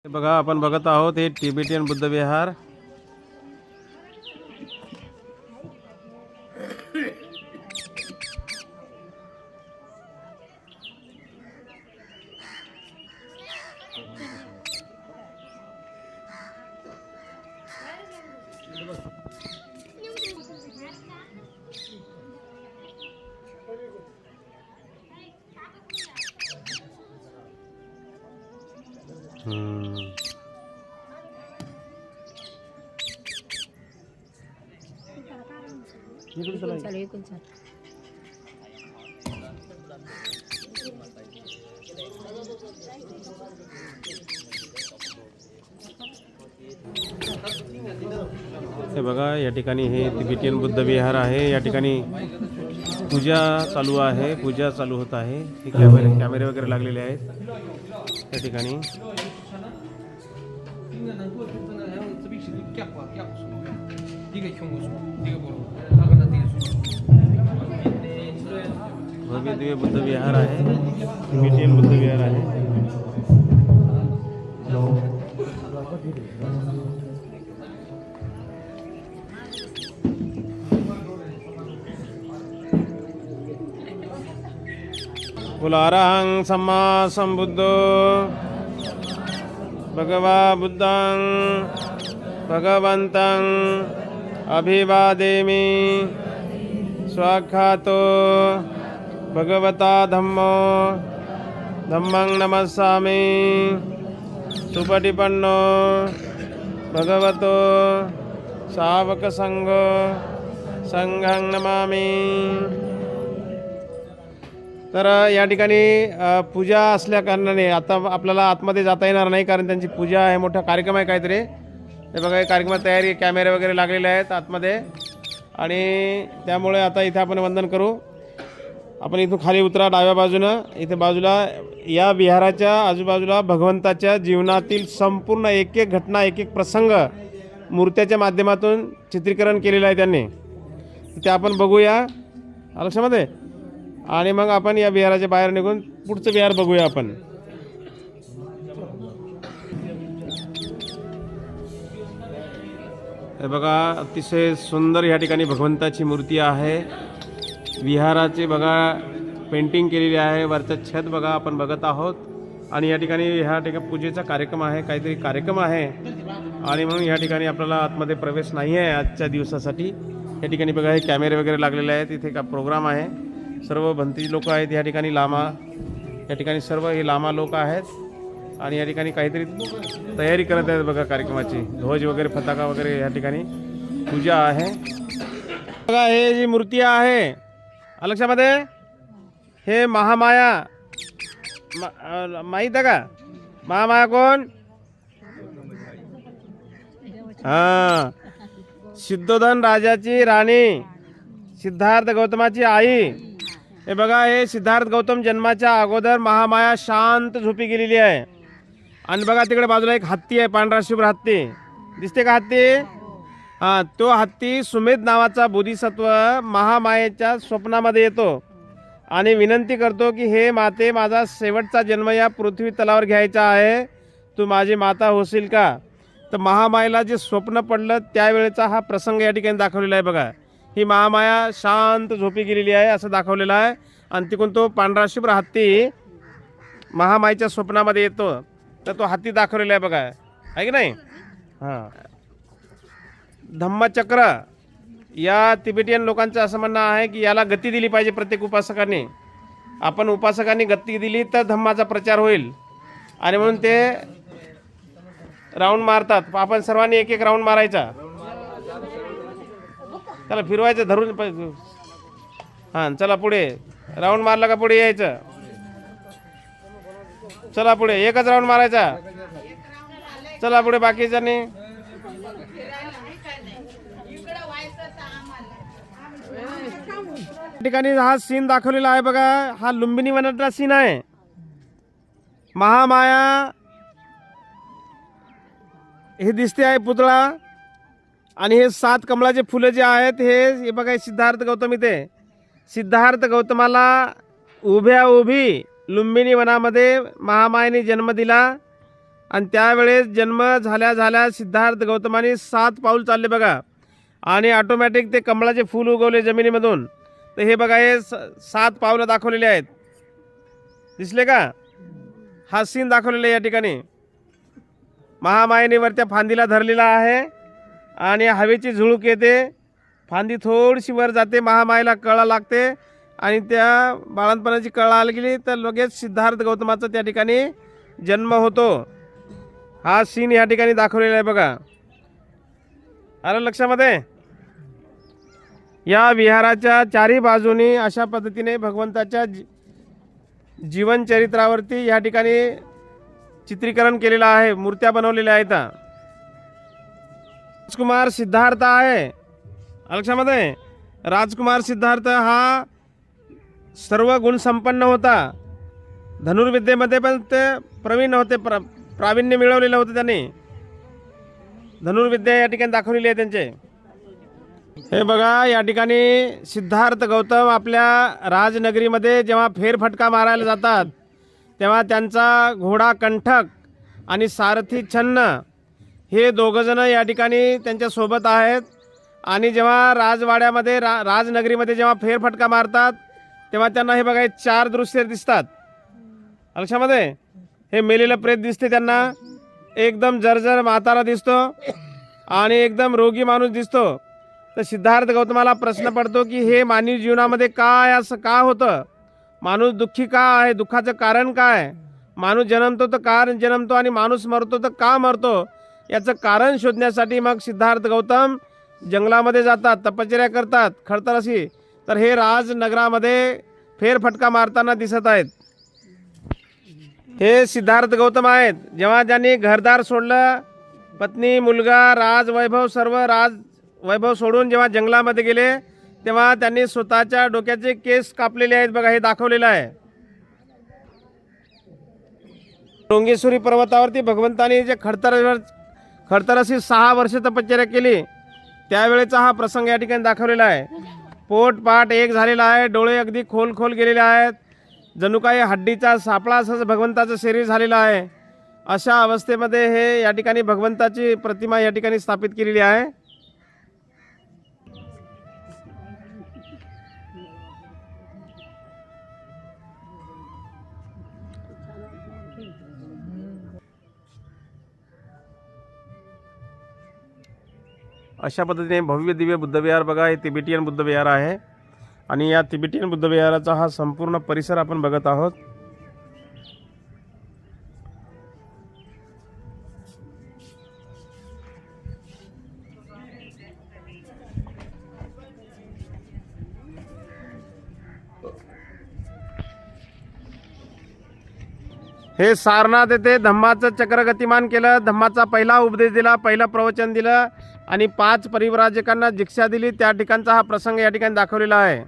बघा आपण बघत आहोत हे तिबेटियन बुद्ध विहार। हे बघा या ठिकाणी हे तिबेटियन बुद्ध विहार आहे। या ठिकाणी पूजा चालू आहे, पूजा चालू होत आहे। हे कॅमेरे वगैरे लागलेले आहेत या ठिकाणी। भव्य दिव्य बुद्ध विहार आहे, तिबेटियन बुद्ध विहार आहे। बोला अरहं सम्मा संबुद्धो भगवा बुद्धं भगवन्तं अभिवादेमि। स्वाख्यातो भगवता धम्मो धम्मं नमस्सामि। सुपटिपन्नो भगवतो सावक संघो संघं नमामि। तर या ठिकाणी पूजा असल्या कारणाने आता आपल्याला आतमध्ये जाता येणार नाही, कारण त्यांची पूजा आहे, मोठा कार्यक्रम आहे काहीतरी। हे बघा कार्यक्रमात तयारी, कॅमेरे वगैरे लागलेले आहेत आतमध्ये, आणि त्यामुळे आता इथे आपण वंदन करू। आपण इथून खाली उतरा डाव्या बाजूनं। इथे बाजूला या विहाराच्या आजूबाजूला भगवंताच्या जीवनातील संपूर्ण एक एक घटना, एक एक प्रसंग मूर्त्याच्या माध्यमातून चित्रीकरण केलेलं आहे त्यांनी। ते आपण बघूया लक्षामध्ये, आणि मग आपण या विहाराच्या बाहेर निघून पुढचं विहार बघूया आपण। हे बघा अतिशय सुंदर या ठिकाणी भगवंताची मूर्ती आहे। विहाराचे बघा पेंटिंग केलेली आहे, वरचं छत बघा आपण बघत आहोत। आणि या ठिकाणी ह्या ठिकाणी पूजेचा कार्यक्रम आहे, काहीतरी कार्यक्रम आहे, आणि म्हणून या ठिकाणी आपल्याला आतमध्ये प्रवेश नाही आहे आजच्या दिवसासाठी। या ठिकाणी बघा हे कॅमेरे वगैरे लागलेले आहेत, इथे का प्रोग्राम आहे। सर्व भंती लोक आहेत या ठिकाणी, लामा या ठिकाणी सर्व हे लामा लोक आहेत, आणि या ठिकाणी काहीतरी तयारी करत आहेत बघा कार्यक्रमाची। ध्वज वगैरे, पताका वगैरे या ठिकाणी पूजा आहे। बघा हे जी मूर्ती आहे लक्षामध्ये, हे महामाया माहीत आहे का? महामाया कोण? हां, सिद्धोधन राजाची राणी, सिद्धार्थ गौतमाची आई। हे बघा हे सिद्धार्थ गौतम जन्माच्या अगोदर महामाया शांत झोपी गेलेली आहे। आणि बघा तिकडे बाजूला एक हत्ती आहे, पांढरा शुभ्र हत्ती दिसते का? हत्ती, हां, तो हत्ती सुमेध नावाचा बोधिसत्व महामायेच्या स्वप्नामध्ये येतो आणि विनंती करतो की हे माते, माझा शेवटचा जन्म या पृथ्वी तलावर घ्यायचा आहे, तू माझी माता होशील का? तर महामायेला जे स्वप्न पडलं त्यावेळेचा हा प्रसंग या ठिकाणी दाखवलेला आहे बघा। ही महामाया शांत झोपी गेलेली आहे असं दाखवलेलं आहे, आणि तिकडून तो पांढरा शुभ्र हत्ती महामायेच्या स्वप्नामध्ये येतो, तर तो हत्ती दाखवलेला आहे बघा, आहे की नाही? हां, धम्मचक्र या तिबेटियन लोकांचं असं म्हणणं आहे की याला गती दिली पाहिजे प्रत्येक उपासकाने। आपण उपासकांनी गती दिली तर धम्माचा प्रचार होईल, आणि म्हणून ते राऊंड मारतात। आपण सर्वांनी एक एक राऊंड मारायचा, त्याला फिरवायचं धरून। हां, चला पुढे, राऊंड मारला का पुढे यायचं। चला पुढे, एकच राऊंड मारायचा, चला पुढे बाकीच्यांनी। ठिकाणी हा सीन दाखवलेला आहे बघा, हा लुंबिनी वनातला सीन आहे। महामाया हे दिसते आहे पुतळा, आणि हे 7 कमळाचे फुलं जे आहेत हे बघा सिद्धार्थ गौतम। इथे सिद्धार्थ गौतमाला उभ्या उभी लुंबिनी वनामध्ये महामायेने जन्म दिला, आणि त्यावेळेस जन्म झाल्या झाल्या सिद्धार्थ गौतमाने 7 पाऊल चालले बघा, आणि ऑटोमॅटिक ते कमळाचे फूल उगवले जमिनीमधून. तर हे बघा, हे 7 पावलं दाखवलेले आहेत, दिसले का? हा सीन दाखवलेला आहे या ठिकाणी. महामायेने वरच्या फांदीला धरलेला आहे आणि हवेची झुळूक येते, फांदी थोडीशी वर जाते, महामायेला कळा लागते आणि त्या बाळंतपणाची कळा आली गेली तर लगेच सिद्धार्थ गौतमाचा त्या ठिकाणी जन्म होतो. हा सीन या ठिकाणी दाखवलेला आहे बघा. आलं लक्षामध्ये? या विहाराच्या चारही बाजूनी अशा पद्धतीने भगवंताच्या जीवनचरित्रावरती या ठिकाणी चित्रीकरण केलेलं आहे, मूर्त्या बनवलेल्या आहेत. राजकुमार सिद्धार्थ आहे, लक्षामध्ये? राजकुमार सिद्धार्थ हा सर्व गुणसंपन्न होता. धनुर्विद्येमध्ये पण ते प्रवीण होते, प्रावीण्य मिळवलेलं होतं त्यांनी. धनुर्विद्या या ठिकाणी दाखवलेली आहे त्यांचे. हे बघा, या ठिकाणी सिद्धार्थ गौतम आपल्या राजनगरीमध्ये जेव्हा फेरफटका मारायला जातात तेव्हा त्यांचा घोडा कंठक आणि सारथी छन्न हे दोघंजणं या ठिकाणी त्यांच्या सोबत आहेत. आणि जेव्हा राजवाड्यामध्ये राजनगरीमध्ये जेव्हा फेरफटका मारतात तेव्हा त्यांना हे बघा 4 दृश्य दिसतात, लक्षामध्ये? हे मेलेलं प्रेत दिसते त्यांना, एकदम जर्जर म्हातारा दिसतो आणि एकदम रोगी माणूस दिसतो. तर सिद्धार्थ गौतमाला प्रश्न पडतो की हे मानवी जीवनामध्ये काय असं का होतं? माणूस दुःखी का आहे? दुःखाचं कारण काय? माणूस जन्मतो तर का जन्मतो आणि माणूस मरतो तर का मरतो? याचं कारण शोधण्यासाठी मग सिद्धार्थ गौतम जंगलामध्ये जातात, तपश्चर्या करतात खडतरशी. तर हे राजनगरामध्ये फेरफटका मारताना दिसत आहेत. हे सिद्धार्थ गौतम आहेत. जेव्हा त्यांनी घरदार सोडलं, पत्नी, मुलगा, राजवैभव, सर्व राजवैभव सोडून जेव्हा जंगलामध्ये गेले तेव्हा त्यांनी स्वतःच्या डोक्याचे केस कापलेले आहेत बघा, हे दाखवलेलं आहे. डोंगेश्वरी पर्वतावरती भगवंतांनी जे खडतरशी 6 वर्ष तपश्चर्या केली त्यावेळेचा हा प्रसंग या ठिकाणी दाखवलेला आहे. पोट पाट एक झालेला आहे, डोळे अगदी खोल गेलेले आहेत, जणू काही हड्डीचा सापळा असं भगवंताचं शरीर झालेलं आहे. अशा अवस्थेमध्ये हे या ठिकाणी भगवंताची प्रतिमा या ठिकाणी स्थापित केलेली आहे. अशा पद्धतीने भव्य दिव्य बुद्धविहार बघा, हे तिबेटियन बुद्धविहार आहे आणि या तिबेटियन बुद्धविहाराचा हा संपूर्ण परिसर आपण बघत आहोत. हे सारनाथ येथे धम्माचं चक्र गतिमान केलं, धम्माचा पहिला उपदेश दिला, पहिलं प्रवचन दिलं आणि 5 परिव्राजकांना दीक्षा दिली. त्या ठिकाणचा हा प्रसंग या ठिकाणी दाखवलेला आहे.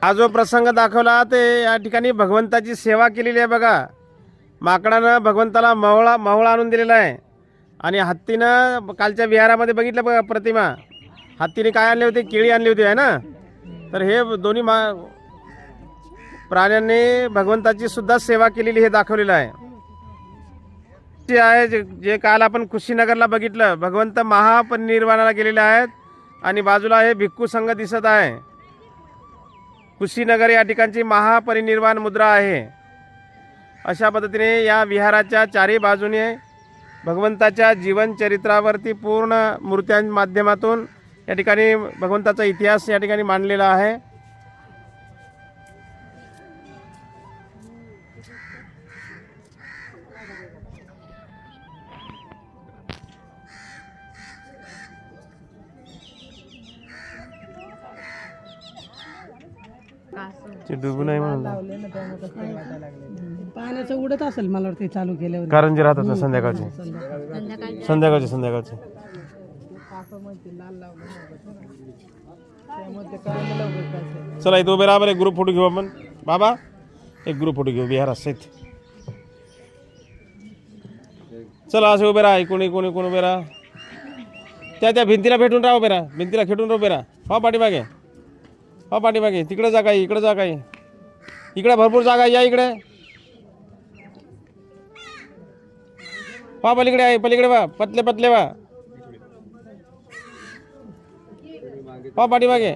हा जो प्रसंग दाखवला ते या ठिकाणी भगवंताची सेवा केलेली आहे बघा. माकडानं भगवंताला मवळा आणून दिलेला आहे आणि हत्तीनं कालच्या विहारामध्ये बघितलं बघा प्रतिमा, हत्तीने काय आणले होते? केळी आणली होती आहे ना. तर हे दोन्ही प्राण्यांनी भगवंताची सुद्धा सेवा केलेली हे दाखवलेलं आहे. जे काल आपण कुशीनगरला बघितलं, भगवंत महापरिनिर्वाणाला गेलेले आहेत आणि बाजूला हे भिक्खू संघ दिसत आहे. कुशीनगर या ठिकाणची महापरिनिर्वाण मुद्रा आहे. अशा पद्धतीने या विहाराच्या चारही बाजूने भगवंताच्या जीवनचरित्रावरती पूर्ण मूर्त्यांच्या माध्यमातून या ठिकाणी भगवंताचा इतिहास या ठिकाणी मांडलेला आहे. डुबू नाही म्हणून पाण्याचं उडत असेल मला वाटतं चालू केल्यावर, कारंजी राहतात ना संध्याकाळचे. चला इथं उभे राहा बरं, एक ग्रुप फोटो घेऊ आपण. बाबा एक ग्रुप फोटो घेऊ बिहार सहित. चला असे उभे राहा, इकडून उभे राहा. त्या भिंतीला भेटून राहा बेरा, भिंतीला खेटून राहू बेरा. हो पाठीमागे, हो पाठीमागे. तिकडे जा काही, इकडे जा काही. इकडे भरपूर जागा आहे, या इकडे. वा पलीकडे आहे, पलीकडे वा, पतले पतले वा. वा पाठीमागे.